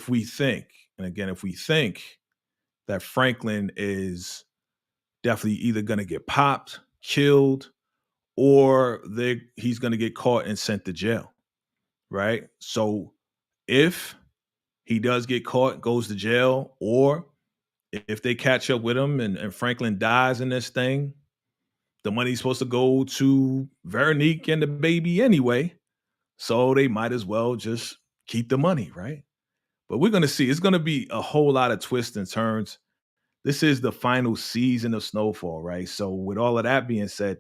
we think, and again, if we think that Franklin is definitely either going to get popped, killed, or he's going to get caught and sent to jail, right? So if he does get caught, goes to jail, or if they catch up with him and Franklin dies in this thing, the money's supposed to go to Veronique and the baby anyway. So they might as well just keep the money, right? But we're going to see. It's going to be a whole lot of twists and turns. This is the final season of Snowfall, right? So with all of that being said,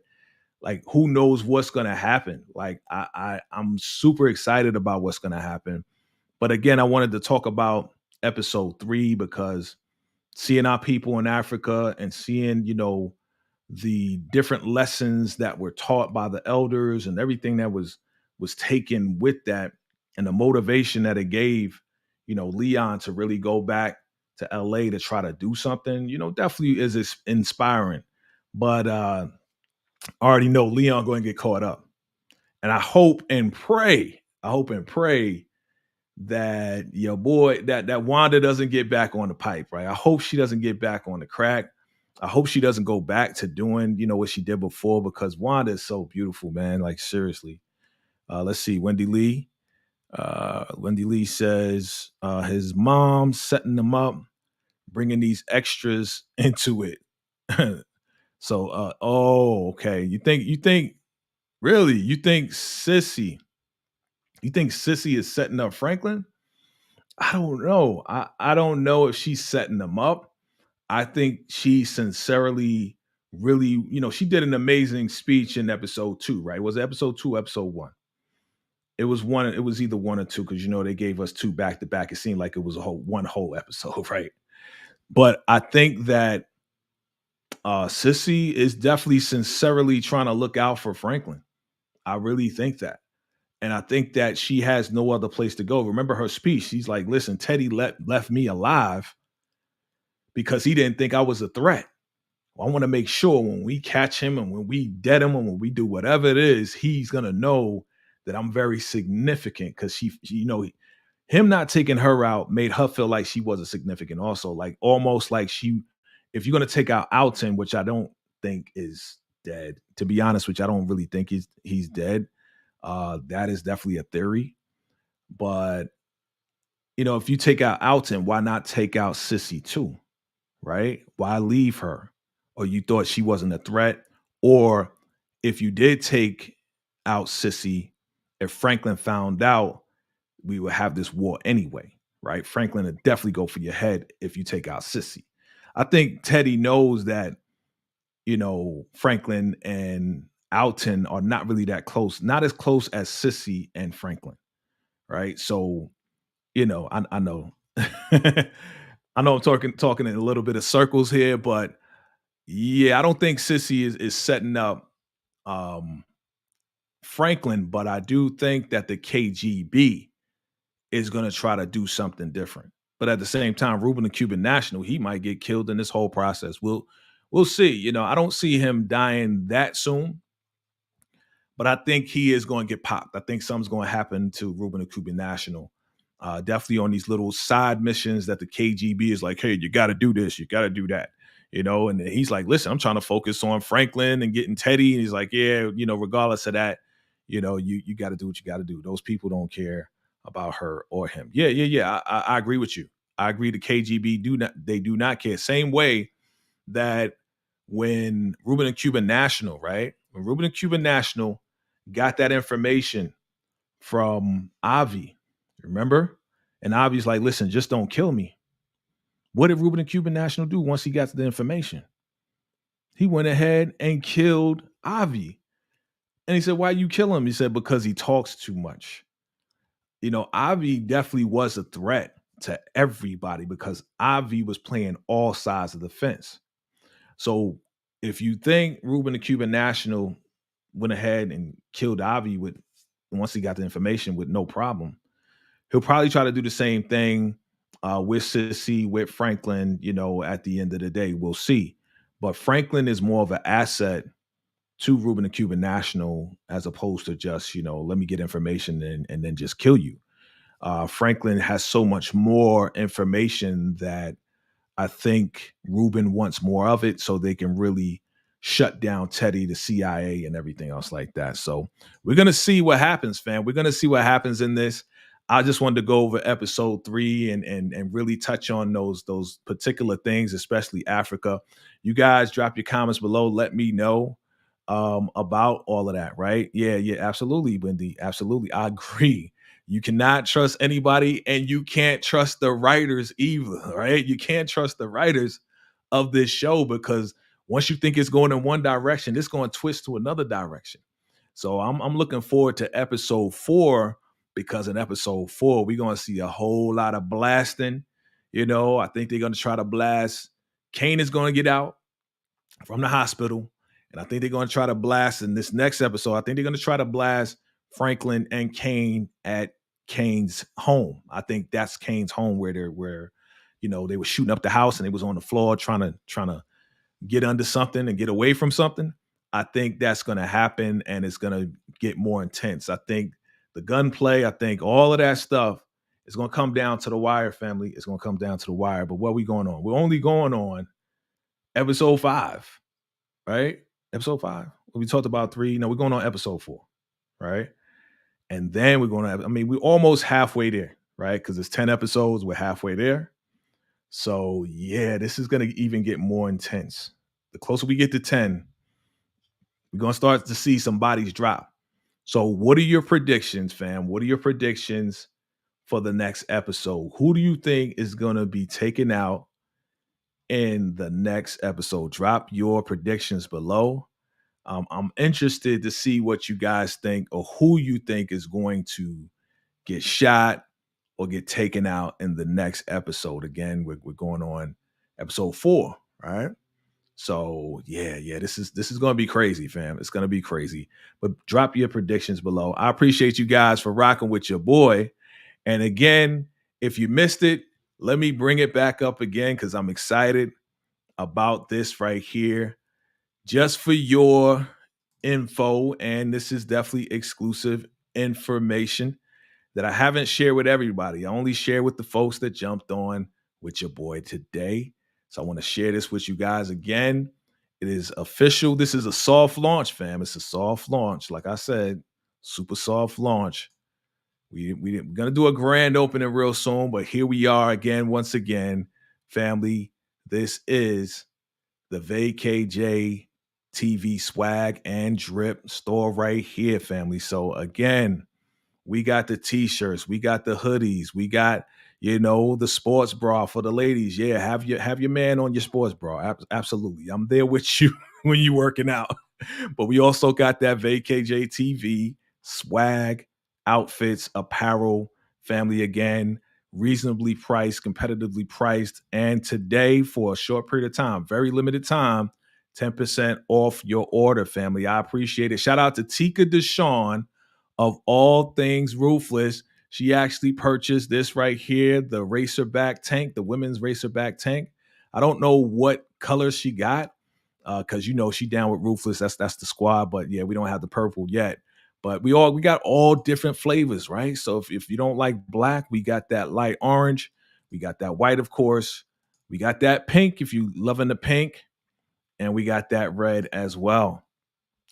like, who knows what's going to happen? Like, I'm super excited about what's going to happen. But again, I wanted to talk about episode 3 because seeing our people in Africa and seeing, the different lessons that were taught by the elders and everything that was taken with that, and the motivation that it gave, Leon to really go back to LA to try to do something, definitely is inspiring. But I already know Leon going to get caught up. And I hope and pray that your boy, that Wanda doesn't get back on the pipe, right? I hope she doesn't get back on the crack. I hope she doesn't go back to doing, what she did before, because Wanda is so beautiful, man. Like, seriously. Let's see. Wendy Lee. Wendy Lee says his mom setting them up, bringing these extras into it. So, okay. You think Sissy is setting up Franklin? I don't know. I don't know if she's setting them up. I think she sincerely really, she did an amazing speech in episode 2, right? Was it episode 2, episode 1? It was one, it was either 1 or 2, because they gave us 2 back to back. It seemed like it was one whole episode, right? But I think that Sissy is definitely sincerely trying to look out for Franklin. I really think that. And I think that she has no other place to go. Remember her speech. She's like, listen, Teddy left me alive because he didn't think I was a threat. Well, I want to make sure when we catch him and when we dead him and when we do whatever it is, he's going to know that I'm very significant, because him not taking her out made her feel like she wasn't significant also. Like, almost like if you're going to take out Alton, which I don't think is dead, to be honest with you, I don't really think he's dead. That is definitely a theory. But, if you take out Alton, why not take out Sissy too? Right? Why leave her? Or you thought she wasn't a threat? Or if you did take out Sissy, if Franklin found out, we would have this war anyway, right? Franklin would definitely go for your head if you take out Sissy. I think Teddy knows that, Franklin and Alton are not really that close, not as close as Sissy and Franklin, right? So, I know, I know I'm talking in a little bit of circles here, but yeah, I don't think Sissy is setting up um, Franklin, but I do think that the KGB is going to try to do something different. But at the same time, Ruben the Cuban national, he might get killed in this whole process. We'll see. You know, I don't see him dying that soon, but I think he is going to get popped. I think something's going to happen to Ruben the Cuban national. Definitely on these little side missions that the KGB is like, hey, you got to do this, you got to do that, you know. And he's like, listen, I'm trying to focus on Franklin and getting Teddy. And he's like, yeah, you know, regardless of that, you know, you got to do what you got to do. Those people don't care about her or him. Yeah. I agree with you. I agree. The KGB do not care. Same way that when Ruben and Cuban National, right? When Ruben and Cuban National got that information from Avi, remember? And Avi's like, listen, just don't kill me. What did Ruben and Cuban National do once he got the information? He went ahead and killed Avi. And he said, why you kill him? He said, because he talks too much. You know, Avi definitely was a threat to everybody because Avi was playing all sides of the fence. So if you think Ruben the Cuban National went ahead and killed Avi with once he got the information with no problem, he'll probably try to do the same thing with Sissy, with Franklin, you know, at the end of the day. We'll see. But Franklin is more of an asset to Ruben the Cuban National as opposed to just, you know, let me get information and then just kill you. Franklin has so much more information that I think Ruben wants more of it so they can really shut down Teddy, the CIA, and everything else like that. So we're gonna see what happens, fam. We're gonna see what happens in this. I just wanted to go over episode 3 and really touch on those particular things, especially Africa. You guys drop your comments below. Let me know about all of that, right? Yeah, absolutely, Wendy. Absolutely. I agree. You cannot trust anybody, and you can't trust the writers either, right? You can't trust the writers of this show because once you think it's going in one direction, it's going to twist to another direction. So I'm looking forward to episode 4 because in episode 4 we're going to see a whole lot of blasting. You know, I think they're going to try to blast. Kane is going to get out from the hospital, and I think they're going to try to blast in this next episode. I think they're going to try to blast Franklin and Kane at Kane's home. I think that's Kane's home where you know they were shooting up the house and they was on the floor trying to get under something and get away from something. I think that's going to happen and it's going to get more intense. I think the gunplay, I think all of that stuff is going to come down to the wire, family. It's going to come down to the wire. But what are we going on? We're only going on episode 5, right? Episode 5. We talked about 3. No, we're going on episode 4, right? And then we're going to, I mean, we're almost halfway there, right? Because it's 10 episodes. We're halfway there. So, yeah, this is going to even get more intense. The closer we get to 10, we're going to start to see some bodies drop. So, what are your predictions, fam? What are your predictions for the next episode? Who do you think is going to be taken out in the next episode? Drop your predictions below. I'm interested to see what you guys think or who you think is going to get shot or get taken out in the next episode. Again, we're going on episode 4, right? So yeah, this is going to be crazy, fam. It's going to be crazy. But drop your predictions below. I appreciate you guys for rocking with your boy. And again, if you missed it, let me bring it back up again because I'm excited about this right here. Just for your info, and this is definitely exclusive information that I haven't shared with everybody. I only share with the folks that jumped on with your boy today. So I want to share this with you guys again. It is official. This is a soft launch, fam. It's a soft launch. Like I said, super soft launch. We're going to do a grand opening real soon, but here we are again, once again, family. This is the VACAY-JTV swag and drip store right here, family. So again, we got the t-shirts, we got the hoodies, we got, you know, the sports bra for the ladies. Yeah, have your man on your sports bra. Absolutely. I'm there with you when you working out. But we also got that VACAY-JTV swag, outfits, apparel, family again, reasonably priced, competitively priced. And today, for a short period of time, very limited time, 10% off your order, family. I appreciate it. Shout out to Tika Deshawn of All Things Ruthless. She actually purchased this right here, the racerback tank, the women's racerback tank. I don't know what color she got, because she down with Ruthless. That's the squad. But yeah, we don't have the purple yet. But we got all different flavors, right? So if you don't like black, we got that light orange, we got that white, of course, we got that pink if you loving the pink, and we got that red as well.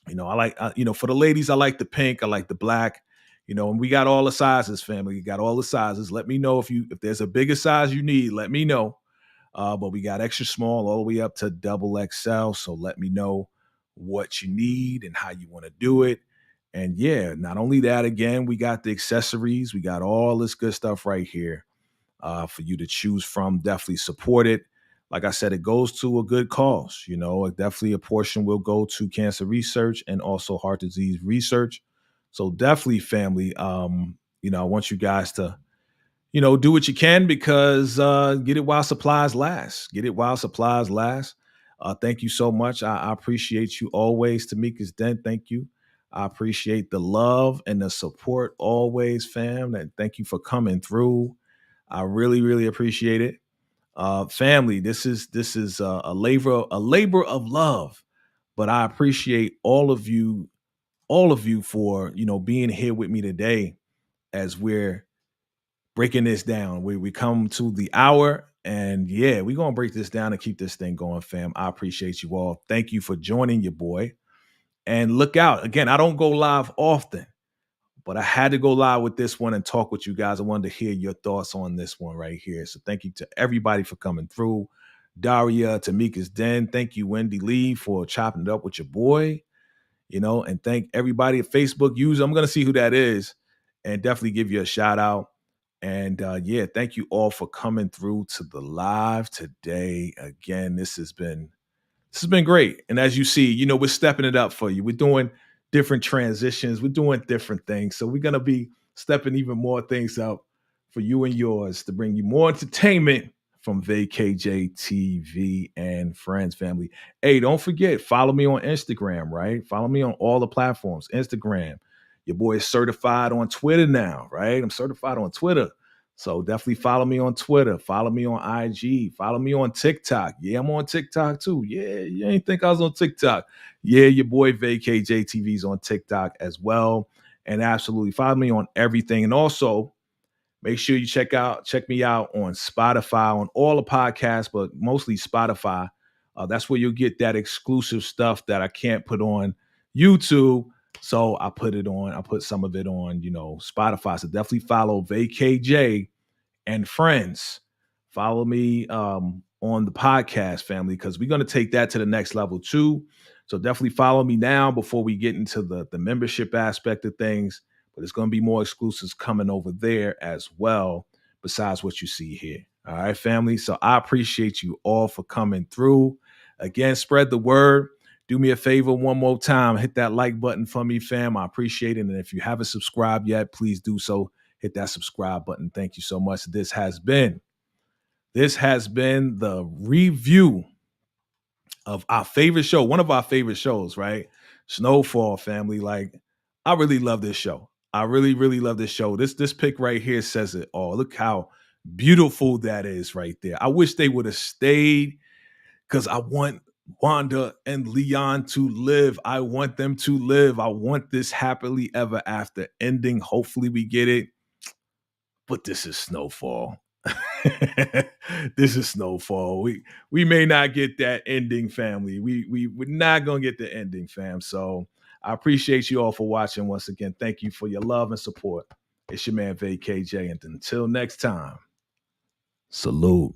I like, for the ladies, I like the pink, I like the black, and we got all the sizes, family. We got all the sizes. Let me know if there's a bigger size you need. Let me know. But we got extra small all the way up to double XL. So let me know what you need and how you want to do it. And yeah, not only that, again, we got the accessories. We got all this good stuff right here for you to choose from. Definitely support it. Like I said, it goes to a good cause. Definitely a portion will go to cancer research and also heart disease research. So definitely, family, I want you guys to do what you can, because get it while supplies last. Get it while supplies last. Thank you so much. I appreciate you always, Tamika's Den. Thank you. I appreciate the love and the support always, fam. And thank you for coming through. I really, really appreciate it. Family, this is a labor of love, but I appreciate all of you for being here with me today as we're breaking this down. We come to the hour, and yeah, we're gonna break this down and keep this thing going, fam. I appreciate you all. Thank you for joining your boy. And look out. Again, I don't go live often, but I had to go live with this one and talk with you guys. I wanted to hear your thoughts on this one right here. So thank you to everybody for coming through. Daria, Tamika's Den. Thank you, Wendy Lee, for chopping it up with your boy. And thank everybody at Facebook user. I'm going to see who that is and definitely give you a shout out. And yeah, thank you all for coming through to the live today. Again, this has been great. And as you see, we're stepping it up for you. We're doing different transitions. We're doing different things. So we're going to be stepping even more things up for you and yours to bring you more entertainment from VACAY-JayTV and friends, family. Hey, don't forget, follow me on Instagram, right? Follow me on all the platforms. Instagram. Your boy is certified on Twitter now, right? I'm certified on Twitter. So definitely follow me on Twitter. Follow me on IG. Follow me on TikTok. Yeah, I'm on TikTok too. Yeah, you ain't think I was on TikTok. Yeah, your boy VACAY-JayTV is on TikTok as well. And absolutely follow me on everything. And also, make sure you check me out on Spotify, on all the podcasts, but mostly Spotify. That's where you'll get that exclusive stuff that I can't put on YouTube. So I put some of it on, Spotify. So definitely follow VACAY-Jay and friends. Follow me on the podcast, family, because we're going to take that to the next level too. So definitely follow me now before we get into the membership aspect of things. But there's going to be more exclusives coming over there as well, besides what you see here. All right, family. So I appreciate you all for coming through. Again, spread the word. Do me a favor one more time. Hit that like button for me, fam. I appreciate it. And if you haven't subscribed yet, please do so. Hit that subscribe button. Thank you so much. This has been the review of our favorite show, one of our favorite shows, right? Snowfall, family. Like, I really love this show. I really, really love this show. This pic right here says it all. Look how beautiful that is right there. I wish they would have stayed, because I want Wanda and Leon to live. I want them to live. I want this happily ever after ending. Hopefully we get it. But this is Snowfall. This is Snowfall. We may not get that ending, family. We're not gonna get the ending, fam. So I appreciate you all for watching once again. Thank you for your love and support. It's your man VACAY-Jay, and until next time, salute.